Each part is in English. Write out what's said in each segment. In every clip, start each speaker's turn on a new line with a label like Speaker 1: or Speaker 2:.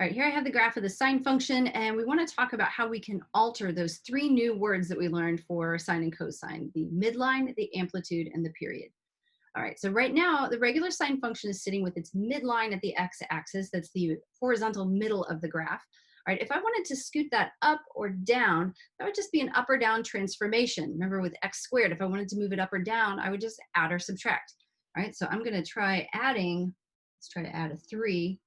Speaker 1: All right, here I have the graph of the sine function, and we want to talk about how we can alter those three new words that we learned for sine and cosine: the midline, the amplitude, and the period. All right, so right now, the regular sine function is sitting with its midline at the x-axis. That's the horizontal middle of the graph. All right, if I wanted to scoot that up or down, that would just be an up or down transformation. Remember with x squared, if I wanted to move it up or down, I would just add or subtract. All right, so I'm going to try adding, let's try to add a 3.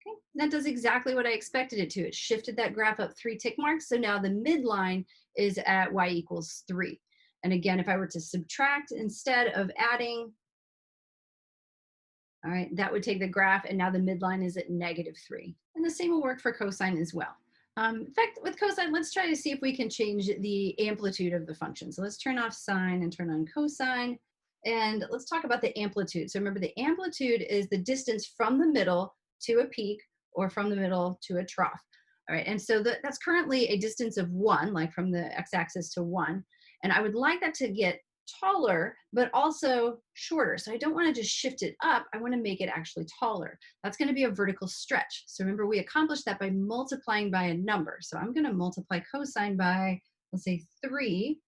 Speaker 1: Okay, that does exactly what I expected it to. It shifted that graph up 3 tick marks. So now the midline is at y equals 3. And again, if I were to subtract instead of adding, all right, that would take the graph, and now the midline is at -3. And the same will work for cosine as well. In fact, with cosine, let's try to see if we can change the amplitude of the function. So let's turn off sine and turn on cosine. And let's talk about the amplitude. So remember, the amplitude is the distance from the middle to a peak or from the middle to a trough. All right, and so that's currently a distance of 1, like from the x-axis to 1. And I would like that to get taller, but also shorter. So I don't want to just shift it up. I want to make it actually taller. That's going to be a vertical stretch. So remember, we accomplished that by multiplying by a number. So I'm going to multiply cosine by, let's say 3,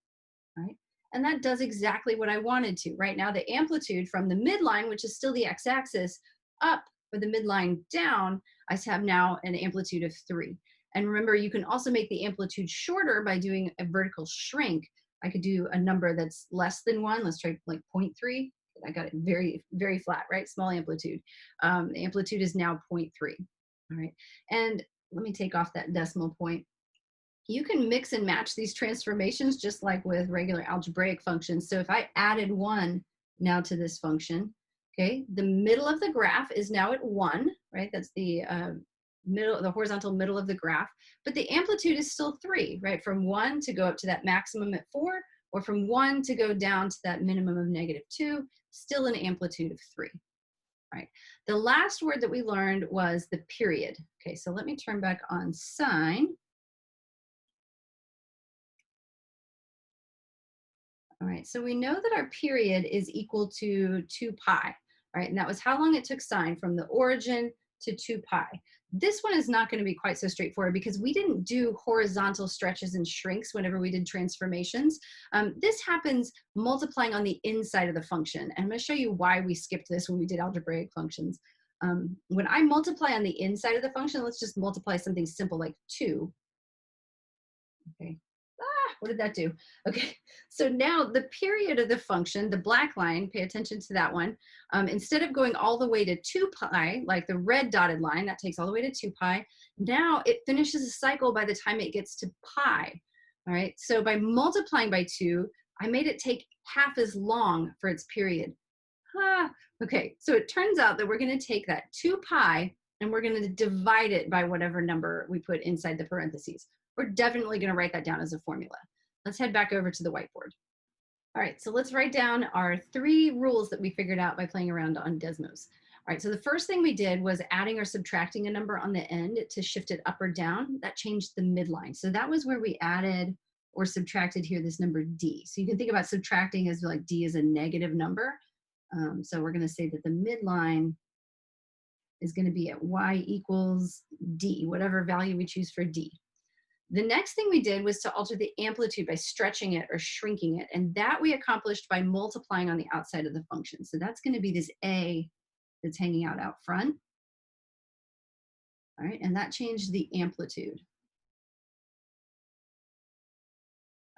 Speaker 1: right? And that does exactly what I wanted to. Right now, the amplitude from the midline, which is still the x-axis, up, for the midline down, I have now an amplitude of 3. And remember, you can also make the amplitude shorter by doing a vertical shrink. I could do a number that's less than 1. Let's try like 0.3. I got it very, very flat, right? Small amplitude. The amplitude is now 0.3. All right. And let me take off that decimal point. You can mix and match these transformations just like with regular algebraic functions. So if I added 1 now to this function, okay, the middle of the graph is now at 1, right? That's the the horizontal middle of the graph, but the amplitude is still 3, right? From 1 to go up to that maximum at 4, or from 1 to go down to that minimum of -2, still an amplitude of 3, right? The last word that we learned was the period. Okay, so let me turn back on sine. All right, so we know that our period is equal to 2 pi, right? And that was how long it took sine from the origin to 2 pi. This one is not going to be quite so straightforward because we didn't do horizontal stretches and shrinks whenever we did transformations. This happens multiplying on the inside of the function. And I'm going to show you why we skipped this when we did algebraic functions. When I multiply on the inside of the function, let's just multiply something simple like 2. Okay. What did that do? Okay, so now the period of the function, the black line, pay attention to that one. Instead of going all the way to 2 pi, like the red dotted line, that takes all the way to 2 pi. Now it finishes a cycle by the time it gets to pi. All right, so by multiplying by 2, I made it take half as long for its period. Okay, so it turns out that we're going to take that 2 pi and we're going to divide it by whatever number we put inside the parentheses. We're definitely going to write that down as a formula. Let's head back over to the whiteboard. All right, so let's write down our 3 rules that we figured out by playing around on Desmos. All right, so the first thing we did was adding or subtracting a number on the end to shift it up or down. That changed the midline. So that was where we added or subtracted here this number d. So you can think about subtracting as like d is a negative number. So we're going to say that the midline is going to be at y equals d, whatever value we choose for d. The next thing we did was to alter the amplitude by stretching it or shrinking it. And that we accomplished by multiplying on the outside of the function. So that's going to be this a that's hanging out front. All right, and that changed the amplitude.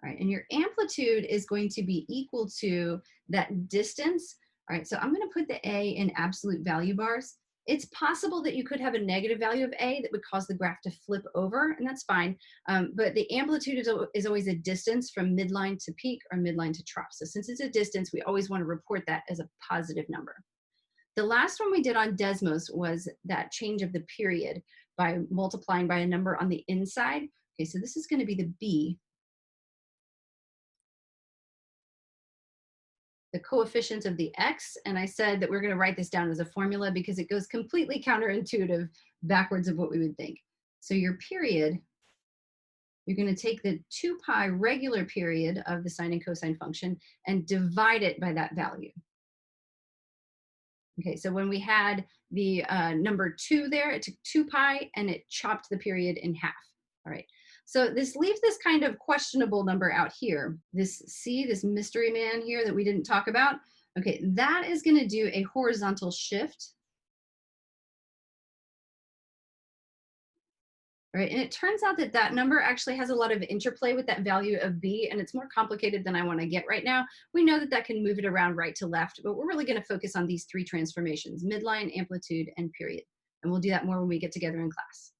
Speaker 1: All right, and your amplitude is going to be equal to that distance. All right, so I'm going to put the a in absolute value bars. It's possible that you could have a negative value of a that would cause the graph to flip over, and that's fine. But the amplitude is always a distance from midline to peak or midline to trough. So since it's a distance, we always want to report that as a positive number. The last one we did on Desmos was that change of the period by multiplying by a number on the inside. Okay, so this is going to be the b. The coefficient of the x, and I said that we're going to write this down as a formula because it goes completely counterintuitive backwards of what we would think. So your period, you're going to take the 2 pi regular period of the sine and cosine function and divide it by that value. Okay, so when we had the number 2 there, it took 2 pi and it chopped the period in half. All right, so this leaves this kind of questionable number out here. This C, this mystery man here that we didn't talk about. Okay, that is going to do a horizontal shift. Right, and it turns out that that number actually has a lot of interplay with that value of b, and it's more complicated than I want to get right now. We know that that can move it around right to left, but we're really going to focus on these three transformations: midline, amplitude, and period. And we'll do that more when we get together in class.